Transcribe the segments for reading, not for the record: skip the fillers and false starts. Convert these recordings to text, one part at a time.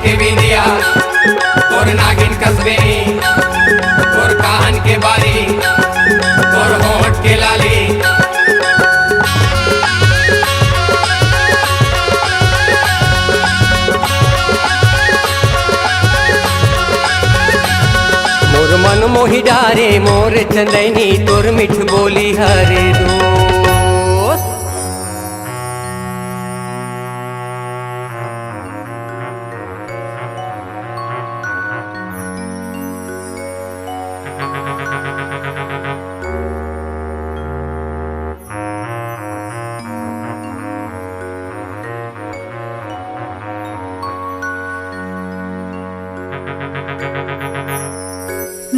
के बिंदिया तोर नागिन कसबे तोर कान के बाली तोर होठ के लाली मोर मन मोहि डारे मोर चंदैनी तोर मिठ बोली हरे दो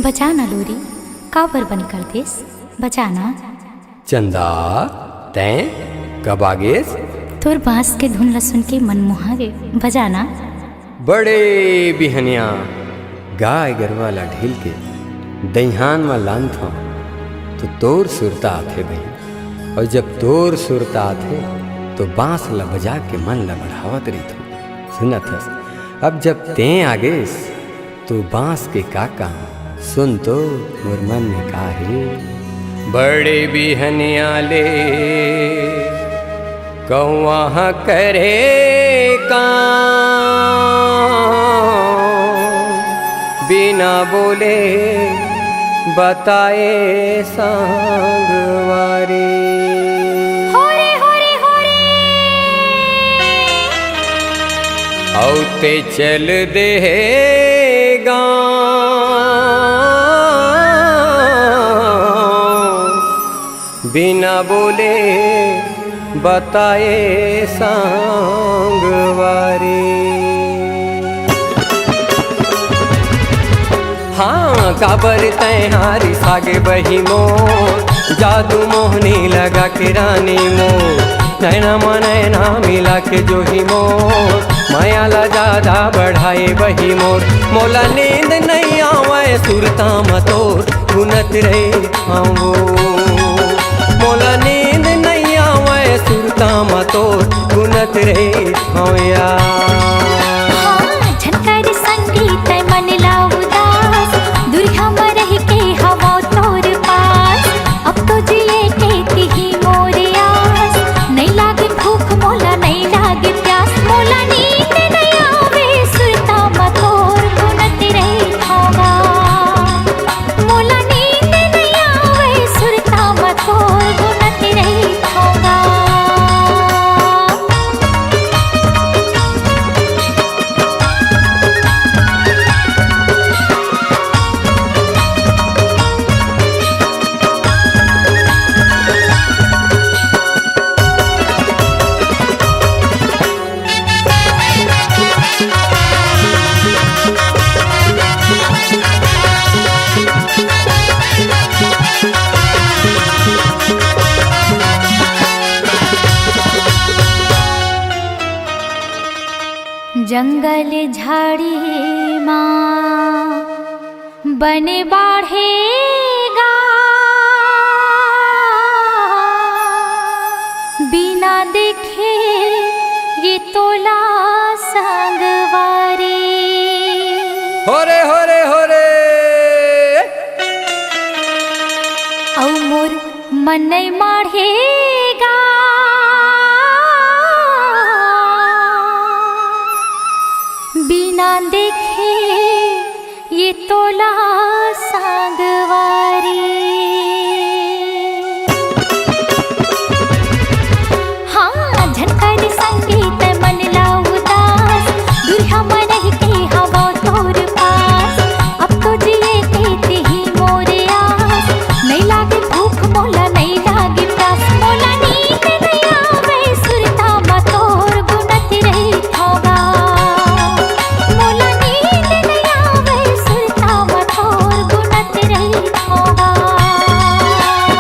बजाना लोरी काबर बन कर देस बजाना। चंदा तैं कब आगेस तोर बांस के धुन ल सुन के मन मोहागे बजाना। बड़े बिहनिया गाय गरवा ला ढील के दहिहान में लान था तो तोर सुरता आथे भाई और जब तोर सुरता आथे तो बांस ला बजा के मन ला बढ़ावत रही थो सुनत हस। अब जब तें आगेस तो बांस के का काम सुन तो मोर मन में काहे। बड़े बिहनिया ले कौआ करे काम बिना बोले बताए सांगवारी होरे होरे होरे औते चल दे बिना बोले बताए सांगवारी। हाँ काबर तैं हारी सागे बही मोर जादू मोहनी लगा के रानी मोर नैना मनैना मिला के जो ही मोर माया ला ज्यादा बढ़ाए बही मोर मोला नींद नहीं आवे सुरता मतोर गुनत रे आओ मोला नींद नहीं आवे सुरता मतोर गुनत रे होया। झनकर संगीत मन ला उदास दुरिया में रह के हवा तोर पास अब तो जिए के तिही मोर आस नहीं लागे भूख मोला नहीं लागे प्यास मोला नींद नहीं आवे सुरता मतोर गुनत रे होगा मोला नींद नहीं आवे सुरता मतोर गुनत रे होगा। जंगल झाड़ी माँ बने बाढ़ेगा बिना देखे ये तोला संगवारी। होरे होरे होरे औ मोर मन नहीं माढ़ेगा बिना देखे ये तोला सांगवारी। हाँ झनकर संगीत मन ला उदास दुरिया में रह के हवा तोर पास अब तो जिए के तिही मोर आस नहीं लागे भूख मोला नहीं लागे प्यास मोला नींद नहीं आवे सुरता मतोर गुनत रे होगा मोला नींद नहीं आवे सुरता मतोर गुनत रे होगा।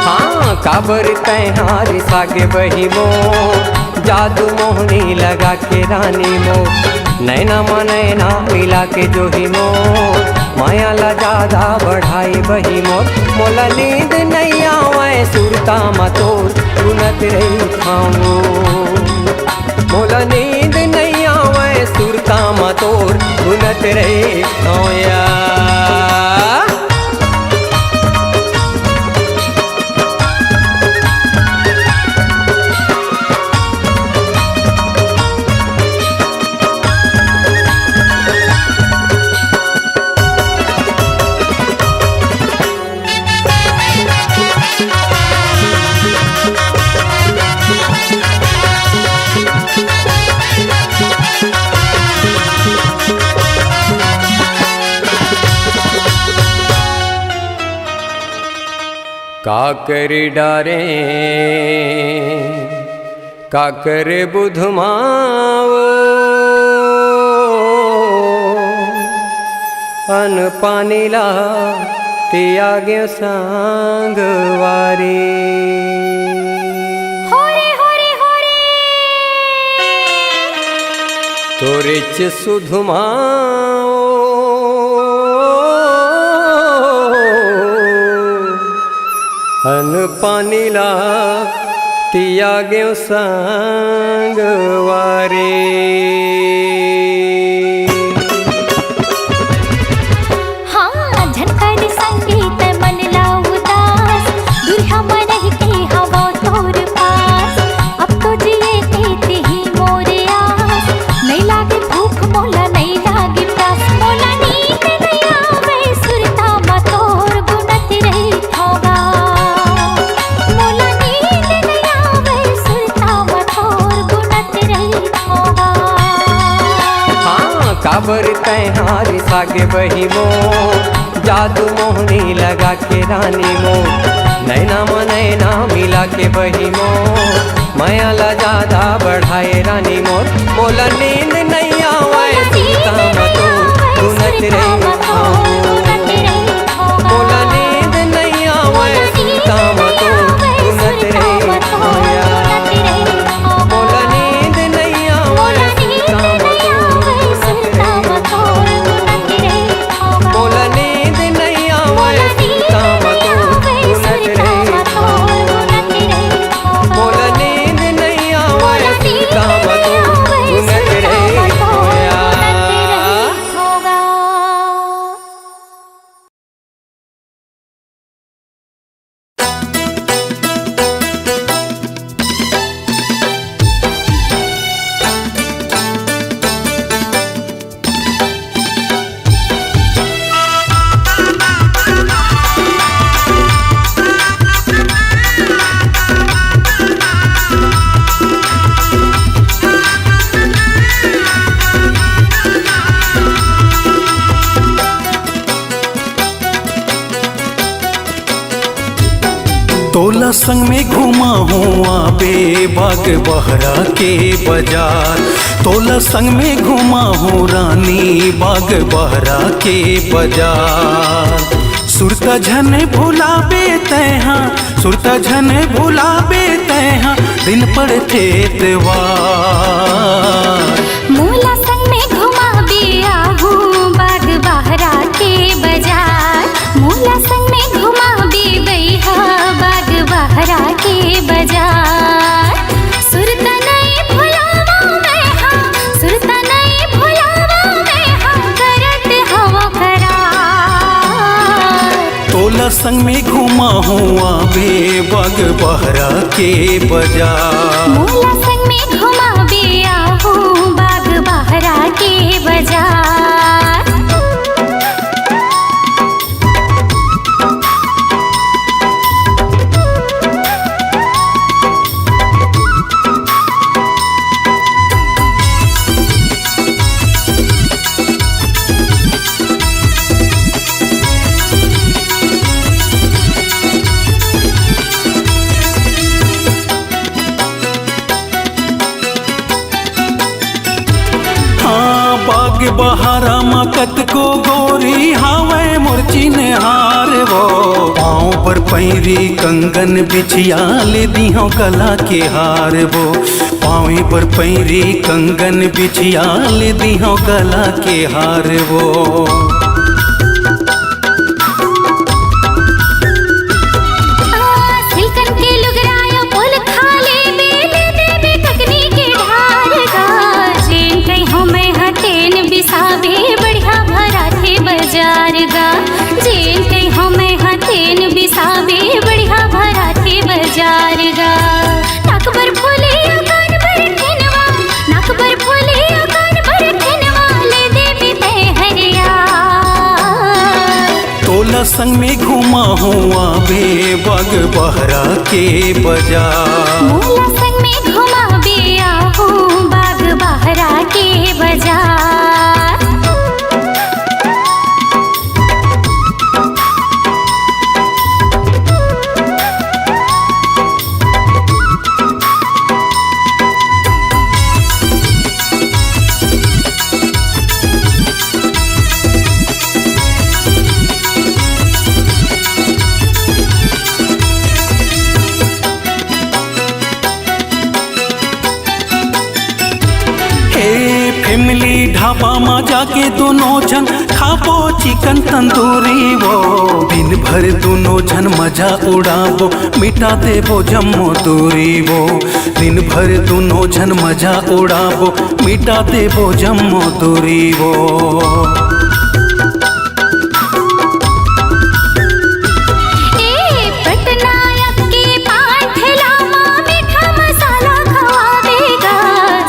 हाँ काबर तैं हारी सागे बही मोर जादू मोहनी लगा के रानी मोर नैना मनैना मिला के जो ही मोर माया ला ज्यादा बढ़ाई बही मोर मोला नींद नहीं आवे सुरता मतोर गुनत रे खाऊं मोला नींद नहीं आवे सुरता मतोर गुनत रही होया। काकर डारे काकर बुधमाओ अन पानीला त्यागे सांगवारी तोरेच सुधुमाओ अन पानीला त्यागे सांगवारी। काबर तैहारी सागे बही मो जादू मोहनी लगा के रानी मो नैना मनैना मिला के बही मो माया ला ज्यादा बढ़ाए रानी मोर मोला नींद नहीं आवे सीता मतो गुनत रही मोला नींद नहीं आवे सीता मतो गुनत रही मोला नींद नहीं आवे सीता मोला नींद नहीं आवे सीता मतो गुनत रही मोला नींद नहीं आवे सीता मतो गुनत रही होया। तोला संग में घुमा हुआ बे बाग बहरा के बाजार तोला संग में घुमा हूँ रानी बाग बहरा के बाजार सुरता झन भुलाबे तैहा सुरता झन भुलाबे तैहा दिन पड़ते त्योहार मोला संग में घुमा बिया हूँ बाग बहरा के बाजार मोला संग में घुमा बिया बाग बहरा के बाजार सुरता नहीं भुलावा मैं हाँ सुरता नहीं भुलावा मैं हाँ करत हवा करार तोला संग में घुमा हुआ बे बाग बहरा के बाजार मोला संग में घुमा बिया हूँ बाग बहरा के बाजार। बाग बहारा मकत को गोरी हावे मुर्ची ने हार वो पाँव पर पैरी कंगन बिछिया ले दी हो गला के हार वो पाँव पर पैरी कंगन बिछिया ले दी हो गला के हार वो बिसावे बढ़िया संग में घुमा हुआ बे बाग बहरा के बाजार। मोला संग में घुमा बिया हूँ बाग बहरा के बाजार। फैमिली ढाबा में जाके दोनों जन खाबो चिकन तंदूरी वो। दिन भर दोनों जन मजा उड़ाबो मिटा देबो जम्मो दूरी वो। दिन भर दोनों जन मजा उड़ाबो मिटा देबो जम्मो दूरी वो।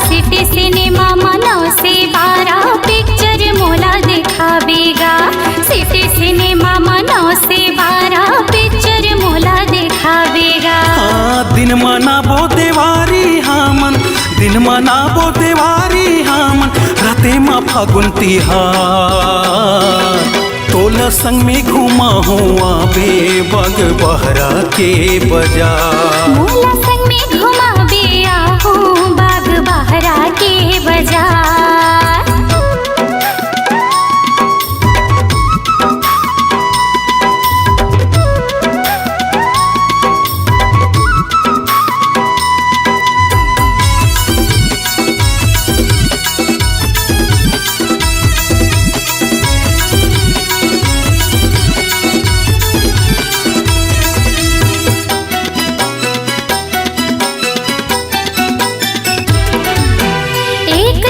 सिटी सिनेमा मनो से 12 पिक्चर मोला दिखावेगा। दिन मनाबो देवारी हामन, दिन मनाबो देवारी हामन, राते मा फागुन तिहार। तोला संग में घुमा हुआ बे बाग बहरा के बाजार। मोला संग में घुमा बिया हूँ बाग बहरा के बाजार।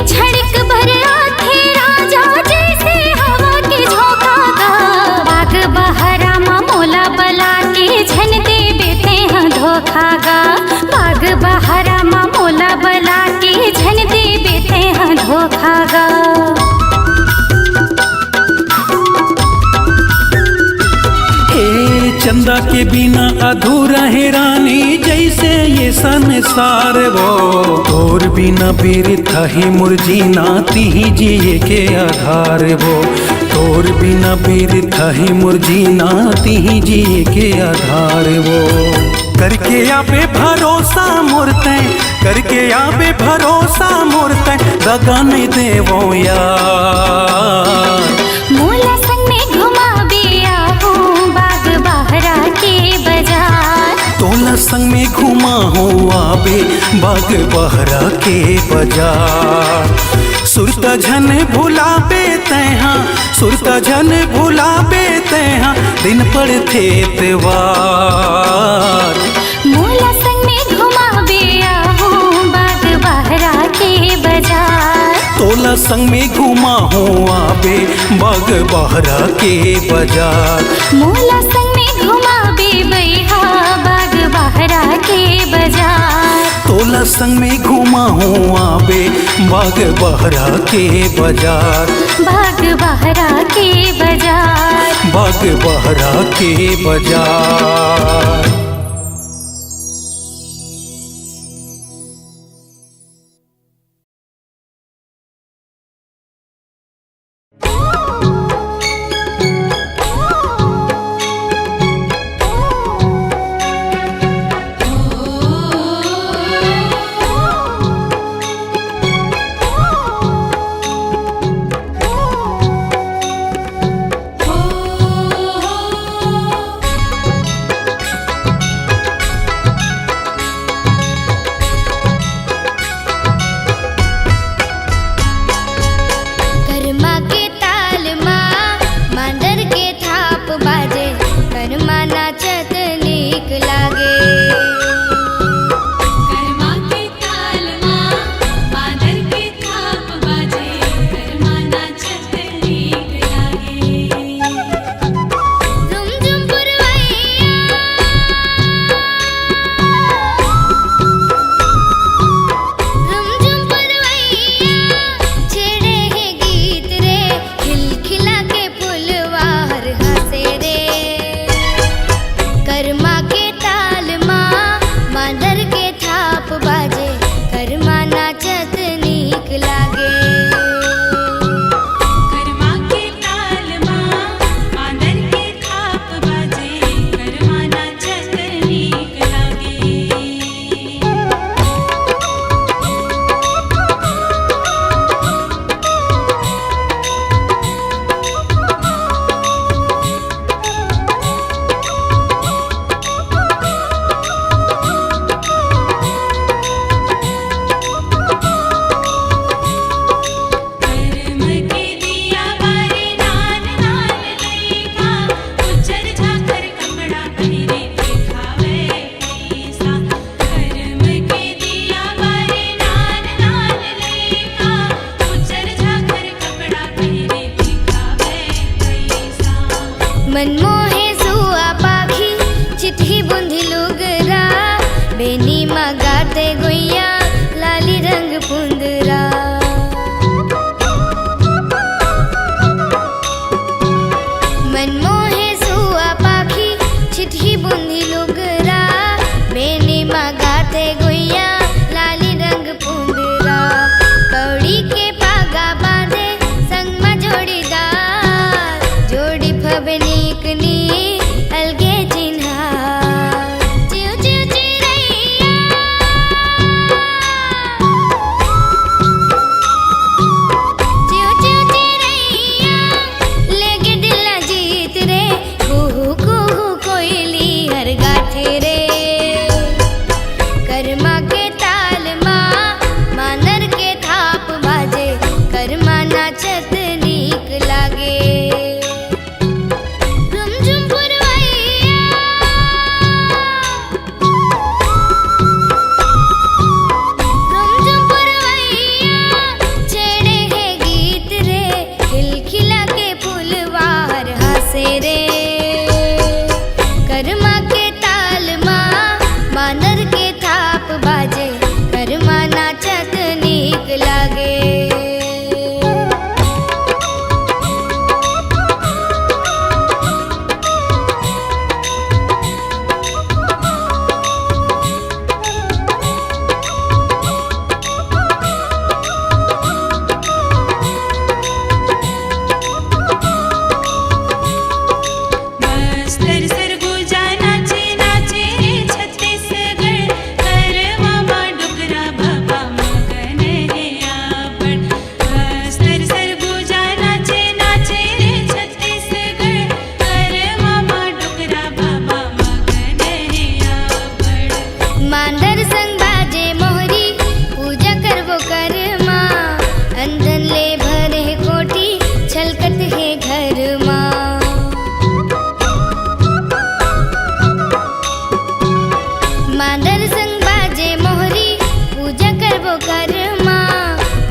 छड़क भर आथे राजा जैसे हवा के झोंका गा। बाग बहरा मा मोला बला के झन दे बेते हैं धोखा गा। बाग बहरा मा मोला बला के झन दे बेते हैं धोखा गा। चंदा के बिना अधूरा है रानी जैसे ये संसार वो। तोर बिना बीरत ही मुरझीना ती जिए के आधार वो। तोर बिना बीरत ही मुरझीना ती जिए के आधार वो। करके आबे भरोसा मूर्ते, करके आबे भरोसा मूर्ते, दगा नहीं देवो यार। मोला संग में घुमा बिया हूँ बाग बहरा के बाजार। तोला संग में घुमा हुआ बे बाग बहरा के बाजार। सुरता झन भुलाबे तैहा, सुरता झन भुलाबे तैहा, दिन पड़थे त्योहार। मोला संग में घुमा बिया हूँ बाग बहरा के बाजार। तोला संग में घुमा हुआ बे बाग बहरा के बाजार। मोला संग में घुमा बे बैहा बाग बहरा के बाजार। तोला संग में घुमा हुआ बे बाग बहरा के बाजार। बाग बहरा के बाजार। बाग बहरा के बाजार। मनमोहे सुआ पाखी चिट्ठी बुंधी लुगरा बेनी मगाते गुइया लाली रंग पुंदरा मनमोहे सुआ पाखी चिट्ठी बुंधी लुगरा बेनी मगाते गुइया लाली रंग पुंदरा कौड़ी के पागा बांधे संग में जोड़ीदार जोड़ी फबनीकनी अलगे चिन्हा चिव चिव चिरैया चिव चिव चिरैया लेगे दिल ना जीत रे कुहू कुहू कोयली हर गाथे रे कर्मा के ताल माँ मानर के थाप बाजे कर्मा नाचत नीक लागे रुमझुम पुरवैया रुमझुम पुरवैया छेड़े है गीत रे खिलखिला के फूलवार हंसे रे कर्मा के ताल माँ मानर के थाप बाजे कर्मा नाचत नीक लागे बस्तर सरगुजा नाचे नाचे रे छत्तीसगढ़ करवा माँ डुगरा बाबा मगन है आपण बस्तर सरगुजा नाचे नाचे रे छत्तीसगढ़ करवा माँ डुगरा बाबा मगन है आपण मांदर संग बाजे मोहरी पूजा करबो कर्मा अंधन ले भरे कोठी छलकत है घर माँ मांदर संग बाजे मोहरी पूजा करबो कर्मा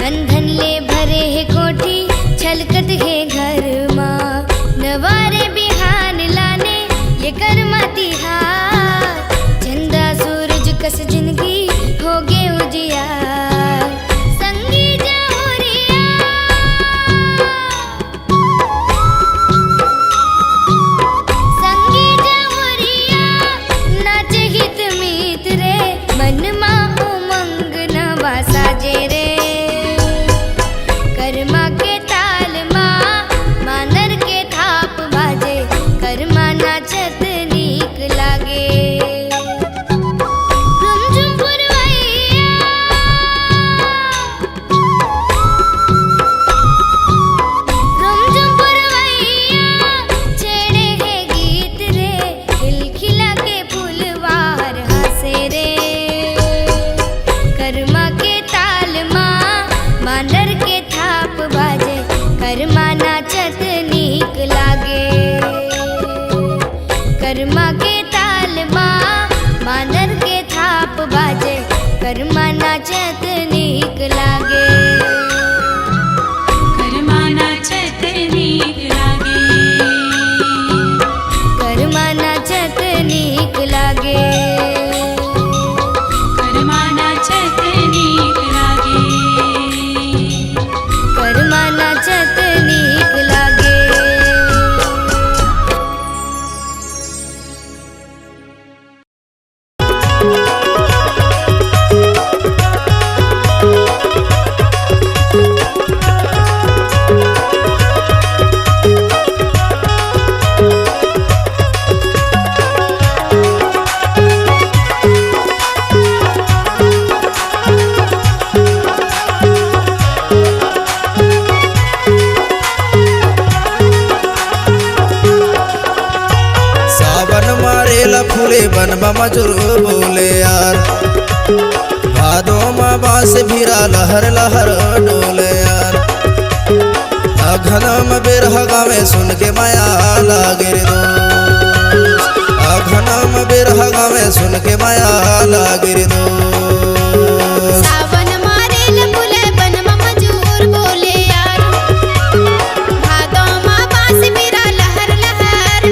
अंधन ले भरे है कोठी छलकत है घर माँ नवारे बिहान लाने ये कर्मा तिहार चंदा सूरज कस जिंदगी होगे उजियार संगी जमुरिया संगी जमुरिया नाचे हित मीत रे मन मा उमंग नवा साजे रे कर्मा के ताल माँ मानर के थाप बाजे कर्मा नाचत नीक लागे रुमझुम पुरवैया रुमझुम पुरवैया छेड़े है गीत रे खिलखिला के फूलवार हंसे रे कर्मा के ताल माँ मांदर के थाप बाजे कर्मा नाचत नीक लागे कर्मा के ताल माँ मांदर के थाप बाजे कर्मा नाचत नीक लागे कर्मा नाचत नीक लागे कर्मा नाचत नीक लागे कर्मा नाचत नीक लागे कर्मा नाचत नीक लागे फूले बनबा मजूर बोले यार भादो माँ बांस भीरा लहर लहर डोले यार अघनम बिरह गावे सुन के माया लागे रे दोस्त अघनम बिरह गावे सुन के माया लागे रे दोस्त सावन मारेल फूले बनबा मजूर बोले यार भादो माँ बांस भीरा लहर लहर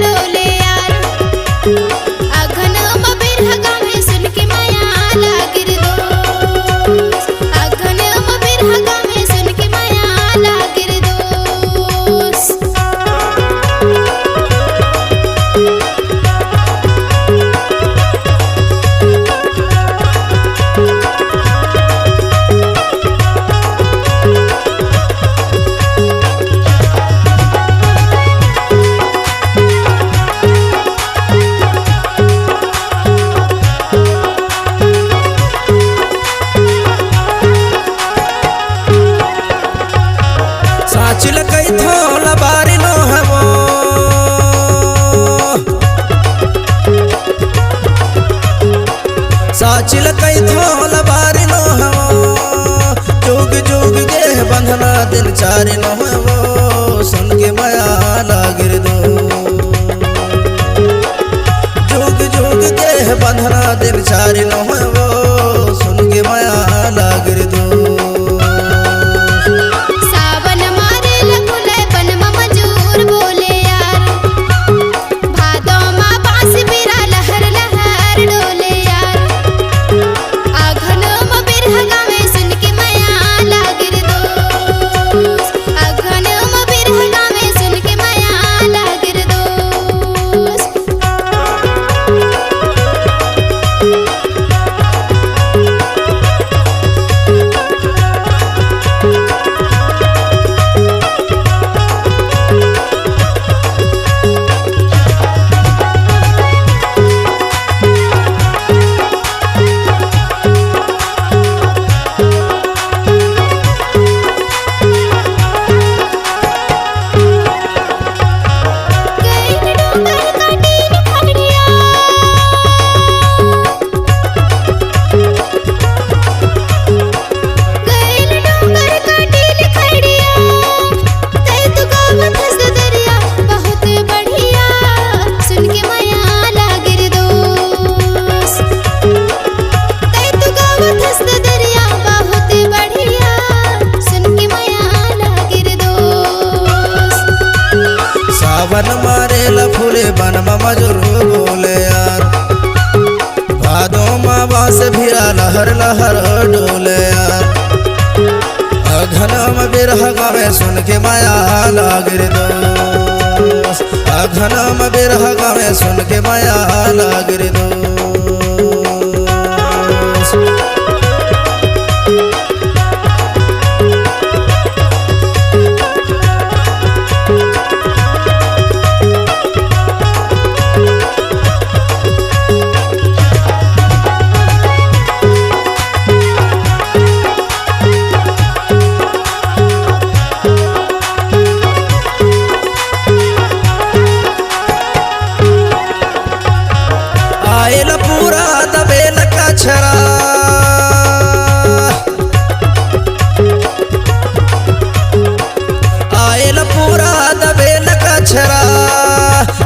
साचिल कई थोला बारी नो हवो साचिल कई थोला बारी नो हवो जुग जुग के बंधना दिन चारी नो हवो सुन के माया लागिर दो जुग जुग के बंधना दिन चारी नो हवो सुन के माया लागिर दो सावन मारे लकुले बन मजूर बोले यार भादो माँ बांस बिरा लहर लहर डोले यार आघन म बिरह गावे सुन के माया लागिर दोस आघन म बिरह गावे सुन के माया लागिर दोस सावन मारे लफूले बन मजूर बोले यार भादो माँ बांस भिरा लहर लहर डोले यार अघन में बिरह गावे सुन के माया लागिर दोस अघन में बिरह गावे सुन के माया लागिर दोस आयल पूरा दबेल का छरा आयल पूरा दबेल का छरा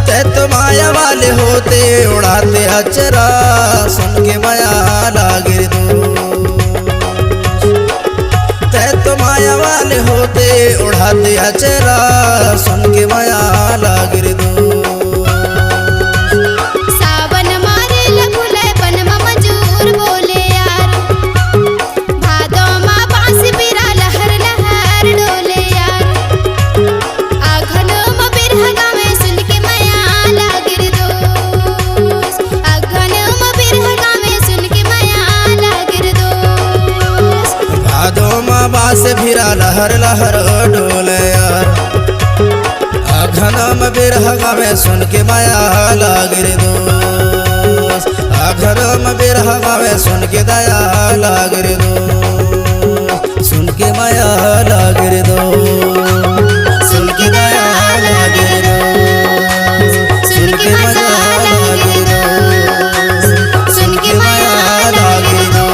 ते तो माया वाले होते उड़ाते अचरा सुन के माया लागिर दो ते तो माया वाले होते उड़ाते अचरा सुन के माया लागिर दो सावन मारे लकुले बन मजूर बोले यार भादो माँ बांस बिरा लहर लहर डोले यार आघन म बिरह गावे सुन के माया लागिर दोस आघन म बिरह गावे सुन के माया लागिर दोस भादो माँ बांस भिरा लहर लहर डोले यार अघन में बिरह गावे सुन के माया लागिर दोस अघन में बिरह गावे सुन के दया लागिर दो सुन के माया लागिर दो सुन के दया लागिर दो सुन के माया लागिर दो सुन के माया लागिर दो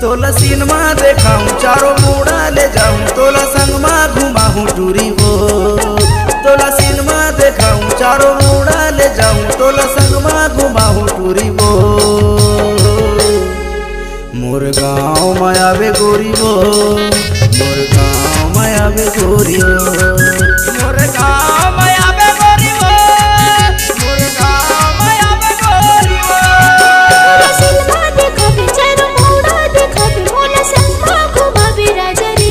तोला सिनेमा देखाऊं चारों मुड़ा ले जाऊं तोला संग में घुमाऊं टूरी हो तोला सिनेमा देखाऊं चारों मुड़ा ले जाऊं तोला संग में घुमाऊं टूरी हो मोर गाँव में आवे गोरी हो मोर गाँव में आवे गोरी हो मोर गाँव में आवे गोरी हो मोर गाँव में आवे गोरी हो सिनेमा देखा बिचारो मोड़ा देखा मोला संग घुमा बिराजरी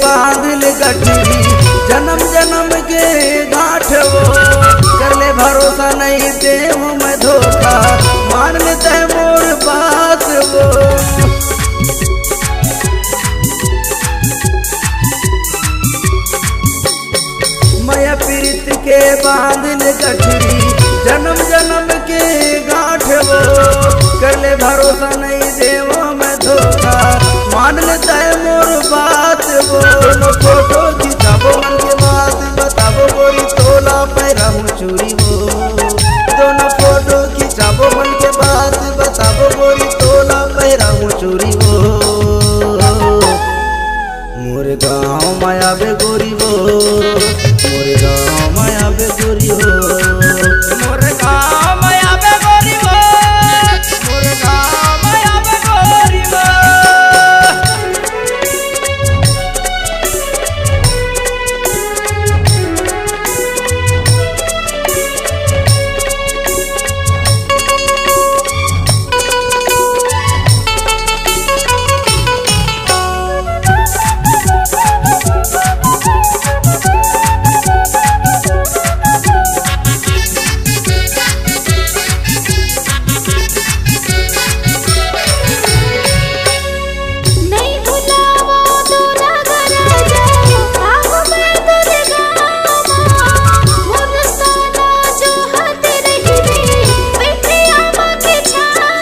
बांधल गठरी जन्म जन्म के गांठ वो कर ले भरोसा नहीं दे मैं धोखा मान लेते मोर बात वो माया पीरित के बांधल गठरी जन्म जन्म के गांठ वो कर ले भरोसा नहीं देवो मैं धोखा मान लेता है मोर बात वो फोटो खिंचाबो मन के बात बताबो गोरी तोला पैरा हूँ चूरी वो दोनों फोटो खिंचाबो मन के बात बताबो गोरी तोला पैरा हूँ चूरी वो मोर गाँव माया बे गोरी वो मोर गाँव माया बे गोरी हो मोर गाँव माया बे गोरी हो मोर गाँव माया बे गोरी हो नहीं भुलावा तो नगर जा आहू मैं दुर्गा मोर साना जो हाथ रही बैठे आमा के छामा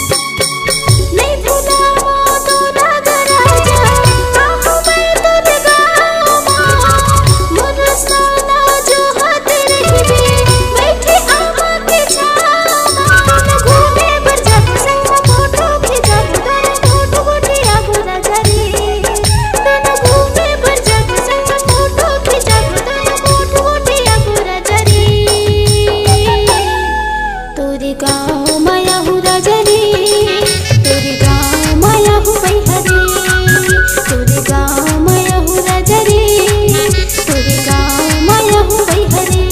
नहीं भुलावा तो नगर जा आहू मैं दुर्गा मोर साना जो हाथ रही बैठे आमा के छामा घूमे पर जब संग फोटो खिंचाबो दोनों फोटो गोटिया गोरा जरी दोनों घूमे पर जब संग फोटो खिंचाबो दोनों फोटो गोटिया गोरा जरी तोरे गाँव माया हूँ राजरी तोरे गाँव माया हूँ बैहरी तोरे गाँव माया हूँ राजरी तोरे गाँव माया हूँ बैहरी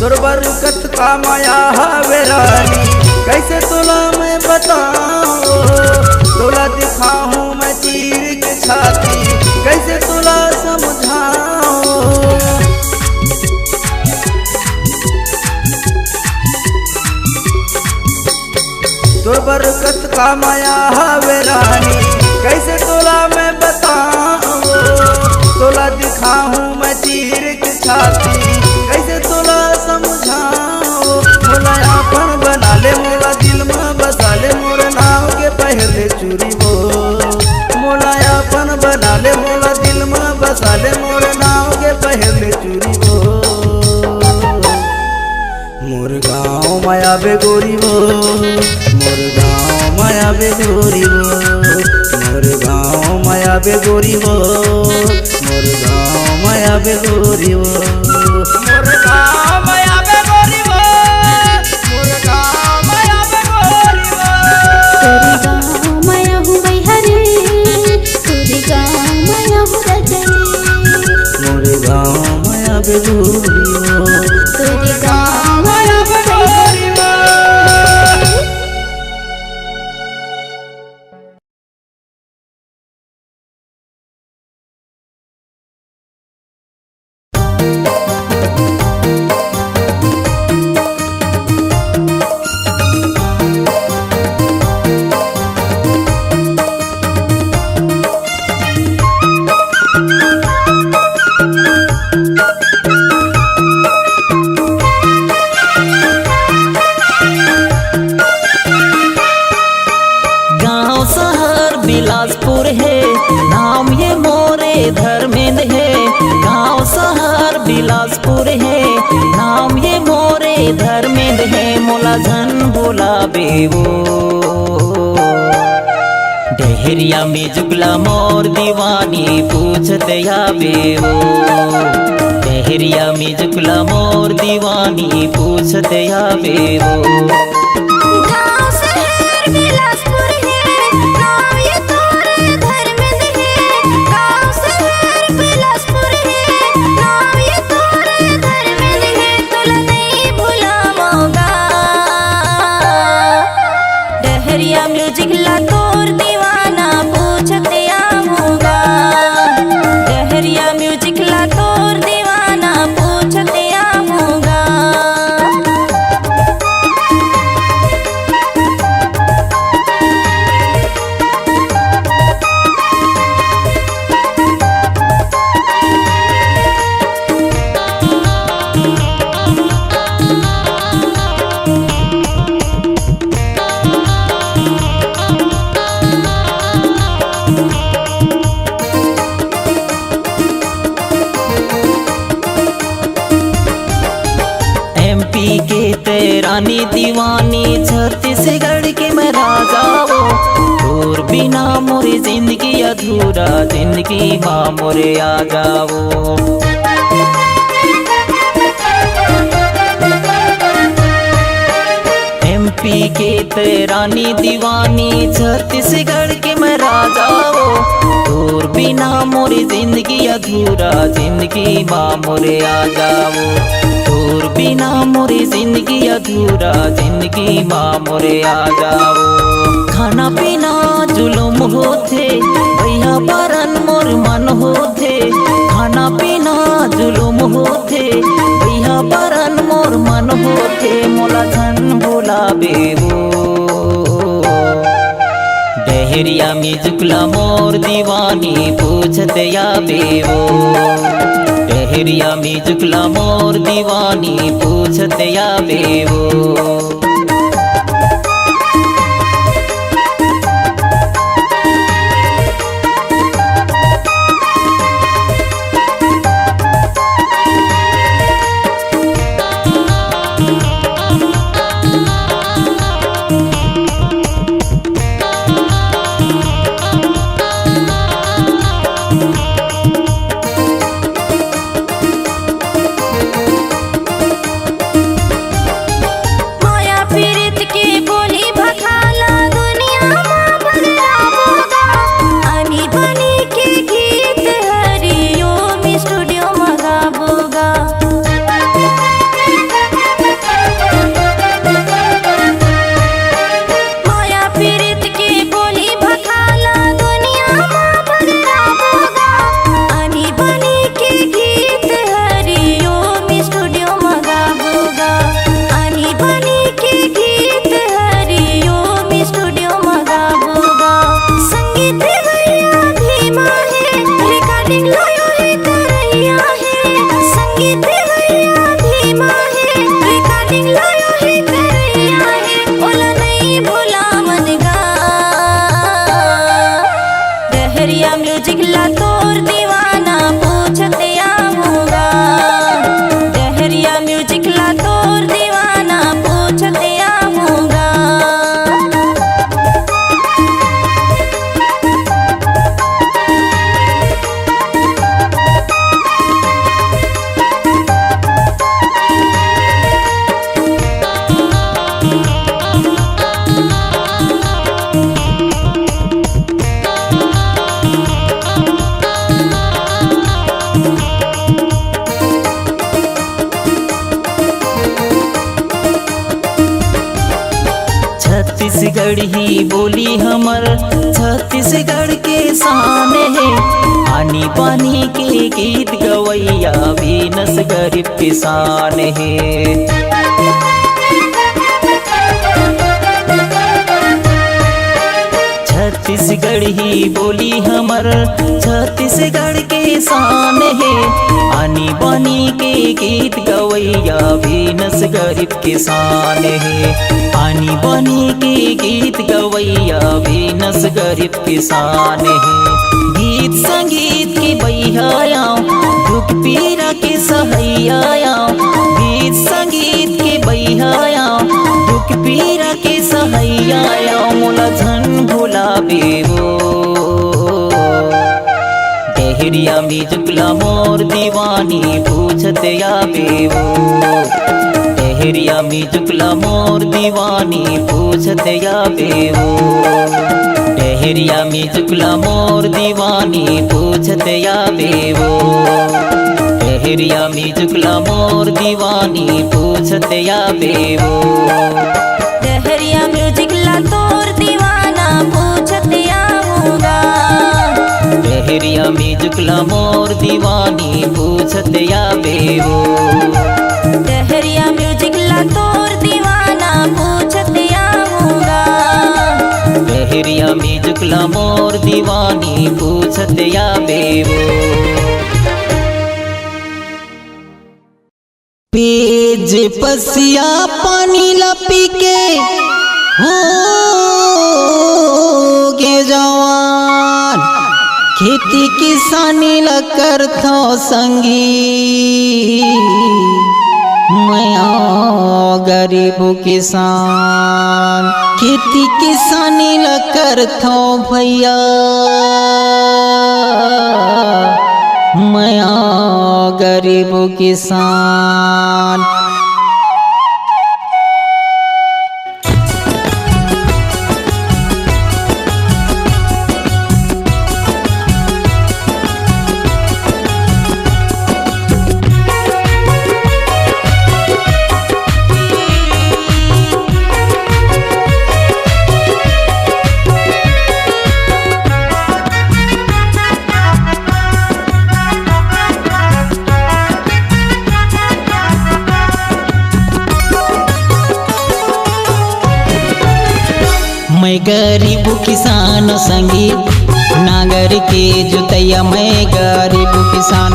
तोर बरकत का माया हवे रानी कैसे तोला मैं बताऊं तोला दिखाऊं मैं तीर के छाती कैसे तोला समझाऊं तोर बरकत का माया हवे रानी कैसे तोला मैं बताऊं तोला दिखाऊं मैं तीर के छाती कैसे तोला समझाओ मोला अपन बना ले मोला दिल में बसा ले मोर नाम के पहले चूरी वो मोला अपन बना ले मोला दिल में बसा ले मोर नाम के पहले चूरी वो मोर गाँव माया बे गोरी वो मोर गाँव माया बे गोरी वो मोर गाँव माया बे गोरी वो मोर गाँव माया बे गोरी वो मोर गाँव माया बे गोरी वो मोर गाँव माया बे गोरी वो तोरे गाँव माया हूँ बैहरी तोरे गाँव माया हूँ राजरी मोर गाँव माया बे गोरी वो तोरे गाँव माया बे गोरी वो बिलासपुर है नाम ये मोरे धर्मेंद्र है। गांव शहर बिलासपुर है नाम ये मोरे धर्मेंद्र है। मोला झन बोलाबे वो। डहरिया में जुगला मोर दीवानी पूछत आवे वो। डहरिया में जुगला मोर दीवानी पूछत आवे वो। गाँव शहर बिलासपुर है, नाम ये तोरे धर्मेंद्र है। गाँव शहर बिलासपुर है, नाम ये तोरे धर्मेंद्र है। तुला नहीं भुलाऊंगा, डहरिया म्यूजिक ला तोर दीवाना पूछत आऊंगा। डहरिया म्यूजिक ला तोर दीवाना पूछत आऊंगा। एमपी के तेरानी दीवानी, छत्तीसगढ़ के मैं राजा वो। और बिना मोरे जिंदगी अधूरा, जिंदगी माँ मोरे आ जाओ। एमपी के तेरानी दीवानी, छत्तीसगढ़ के मैं राजा वो। और बिना मोरे जिंदगी अधूरा, जिंदगी माँ मोरे आ जाओ। और बिना मोरे जिंदगी अधूरा, जिंदगी माँ मोरे आ जाओ। खाना पीना जुलुम होथे, भैया बरन मोर मन होथे। खाना पीना जुलुम होथे, भैया बरन मोर मन होथे। मोला झन बोलाबे वो। डहरिया में जुगला मोर दीवानी पूछत आवे वो। डहरिया में जुगला मोर दीवानी पूछत आवे वो। माया पीरित की बोली भखाला, दुनिया माँ बदलावोगा। आनी बनी के गीत हरिओम स्टूडियो मंगावोगा। माया पीरित की बोली भखाला, दुनिया माँ बदलावोगा। आनी बनी के गीत हरिओम स्टूडियो मंगावोगा। आनी बनी के गीत हरिओम स्टूडियो मंगावोगा। संगीत भैया भीमा है, रिकॉर्डिंग लायो है करैया है। संगीत भैया भीमा है, रिकॉर्डिंग लायो है करैया है। ओला नहीं भुलावनगा, डहरिया म्यूजिक ला तोर दीवाना पूछत आऊंगा। डहरिया म्यूजिक ला तोर दीवाना पूछत आऊंगा। छत्तीसगढ़ ही बोली हमर, छत्तीसगढ़ के शान है। आनी पानी के गीत गवैया भी नस गरीब किसान है। छत्तीसगढ़ ही बोली हमर, छत्तीसगढ़ के शान है। आनी बानी के गीत गवैया भी नस गरीब किसान है। आनी बानी के गीत गवैया भी नस गरीब किसान है। गीत संगीत के बहिया दुख पीरा के सहैया। गीत संगीत के बहिया दुख दुख पीरा के सहैया मोला झन भुलाबे वो डेहरिया में जुगला मोर दीवानी पूछत आबे वो डेहरिया में जुगला मोर दीवानी पूछत आबे वो डेहरिया में जुगला मोर दीवानी पूछत आबे वो डेहरिया में जुगला मोर दीवानी पूछत आबे वो डहरिया म्यूजिक ला तोर दीवाना पूछत आऊंगा डेहरिया में जुगला मोर दीवानी पूछत आबे वो डहरिया म्यूजिक ला तोर दीवाना पूछत आऊंगा डेहरिया में जुगला मोर दीवानी पूछत आबे वो पेज पसिया पानी ला पी के हो गे जवान खेती किसानी ला करथो संगी मैं गरीब किसान खेती किसानी ला करथो भैया मैं गरीब किसान मैं गरीब किसान संगी नागर के जुतैया मैं गरीब किसान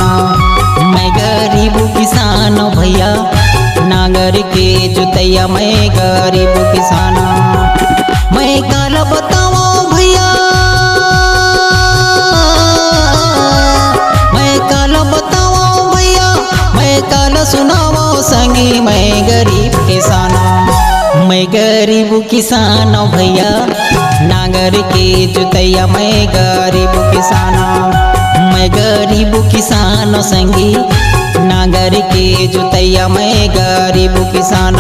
मैं गरीब किसान भैया नागर के जुतैया मैं गरीब किसान मैं काल बताओ भैया मैं काल बताओ भैया मैं काल सुनाओ संगी मैं गरीब किसान मैं गरीब किसान भैया नागर के जुतैया मैं गरीब किसान मैं गरीब किसान संगी नागर के जुतैया मैं गरीब किसान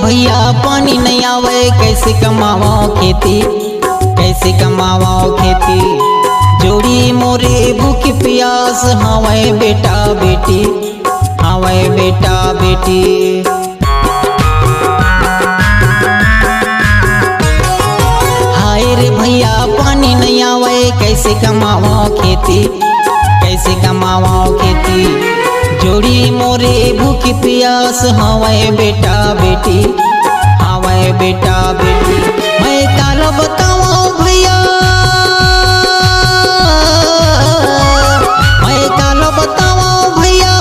भैया पानी नहीं आवे कैसे कमावा खेती कैसे कमावा खेती जोड़ी मोरे भूख प्यास हवे बेटा बेटी हवे बेटा बेटी हाय रे भैया पानी नहीं आवे कैसे कमावा खेती कैसे कमावा खेती जोड़ी मोरे भूख प्यास हवे बेटा बेटी हवे बेटा बेटी मैं काल बताओ भैया मैं काल बताओ भैया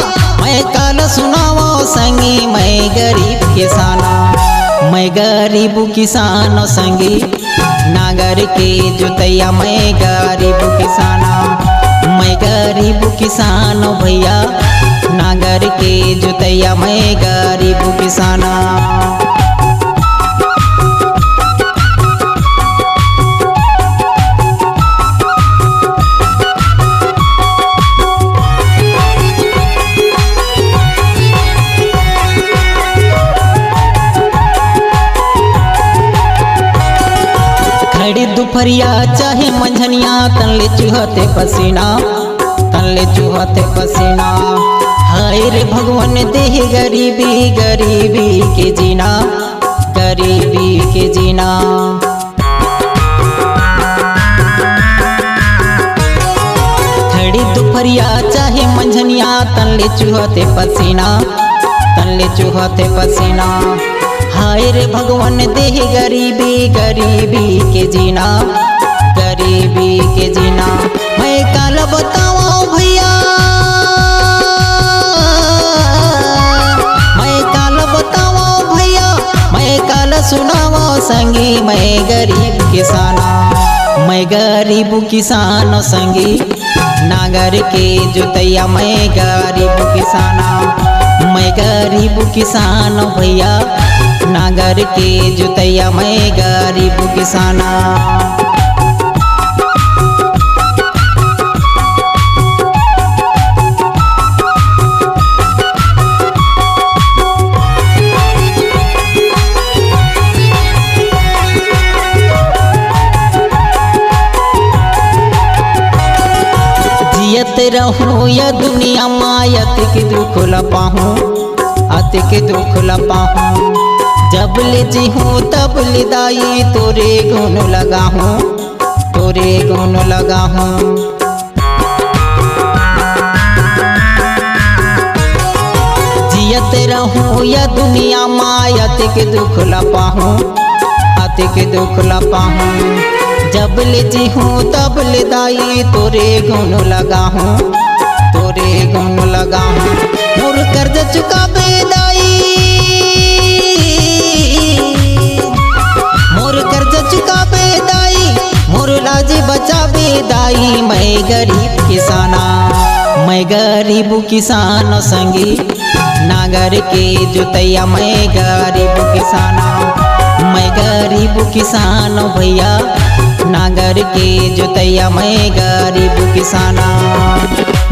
मैं काल सुनाओ संगी मैं गरीब किसान मैं गरीब किसान संगी नागर के जुतैया मैं गरीब किसान मैं गरीब किसान भैया नागर के जुतैया मैं गरीब किसान खड़ी दुपहरिया चाहे मंझनिया तनले चुहते पसीना तनले चुहते पसीना हाय रे भगवान देह गरीबी गरीबी के जीना गरीबी के जीना खड़ी दुपहरिया चाहे मंझनिया तनले चुहते पसीना तनले चुहते पसीना हाय रे भगवान देह गरीबी गरीबी के जीना गरीबी के जीना मैं काल बताओ भैया सुनावा संगी मैं गरीब किसाना, मैं गरीब किसान संगी नागर के जोतैया, मैं गरीब किसाना, मैं गरीब किसान भैया नागर के जोतैया, मैं गरीब किसाना। जियत रहूं या दुनिया मायत के दुख लपाहूं, अतिक दुख लपाहूं, जब ले जीहूं तब ले दाई तोरे गुण लगाहूं, तोरे गुण लगाहूं। जियत रहूं या दुनिया मायत के दुख लपाहूं, अतिक दुख लपाहूं, जब ले जीहूं तब ले दाई तोरे गुण लगाहूं, तोरे गुण लगाहूं। मोर कर्ज चुकाबे दाई, मोर कर्ज चुकाबे दाई, मोर लाज बचाबे दाई, मैं गरीब किसाना, मैं गरीब किसान संगी नागर के जोतैया, मैं गरीब किसाना, मैं गरीब किसान भैया नागर के जोतैया, मैं गरीब किसाना।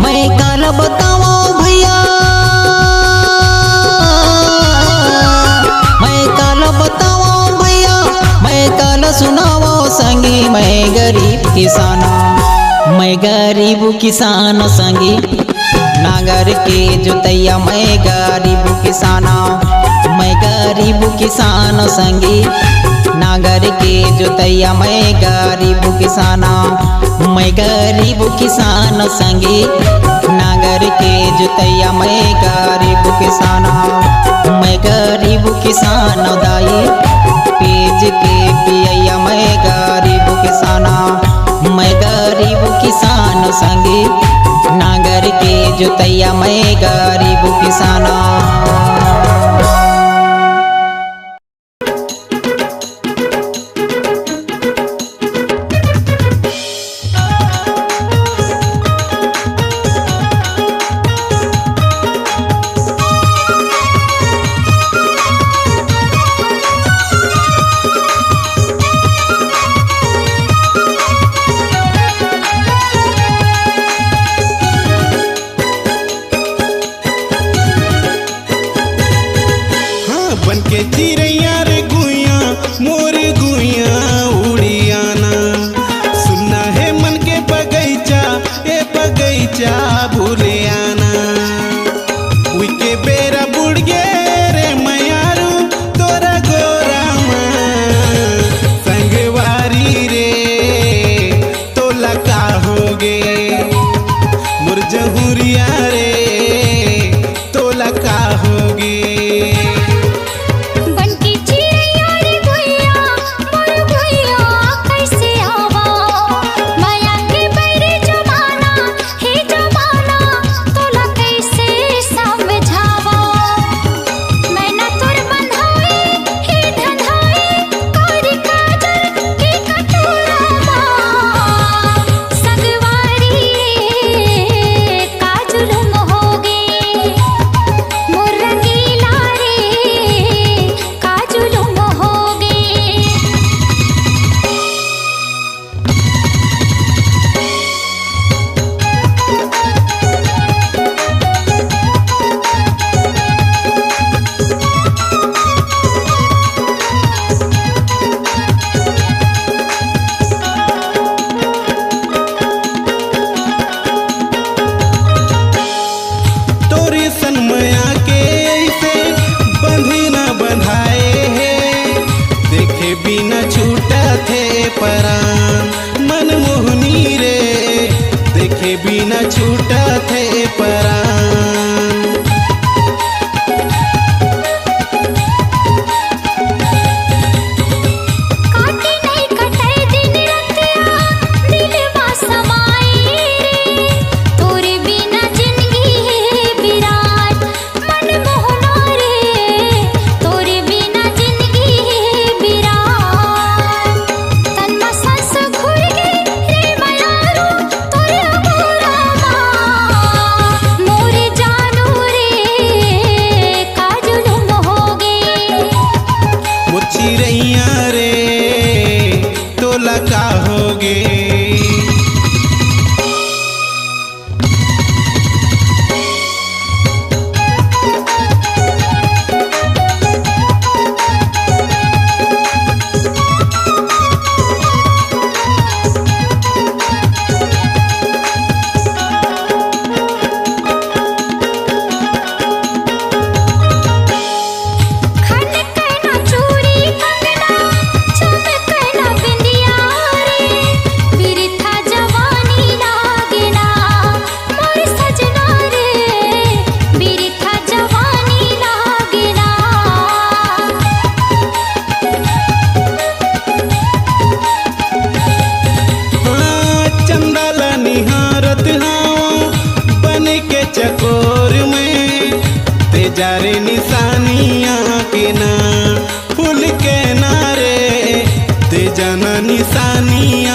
मैं काल बताओ भैया, मैं काल बताओ भैया, मैं काल सुनाओ संगी मैं गरीब किसाना, मैं गरीब किसान संगी नागर के जोतैया, मैं गरीब किसाना, मैं गरीब किसान संगी नागर के जोतैया, मैं गरीब किसाना, मैं गरीब किसान संगी नागर के जोतैया, मैं गरीब किसाना, मैं गरीब किसान दाई पेज के पियैया, मैं गरीब किसाना, मैं गरीब किसान संगी नागर के जोतैया, मैं गरीब किसाना। बनके चिड़ैया रे गुइया मोर गुइया उड़ियाना, सुनना है मन के बगैचा ए बगैचा भूले आना। उई के बेरा बुड़ गे रे मयारू तोरा गोरा माँ, संगवारी रे तोला का होगे मोर जहुरिया रे तोला का होगे। परान मनमोहनी रे देखे बिना छूटा थे परान। काटे नहीं कटे दिन रतिया दिलवा समाए रे, तोरे बिना जिंदगी है विराट मनमोहना रे, तोरे बिना जिंदगी है जाना निशानी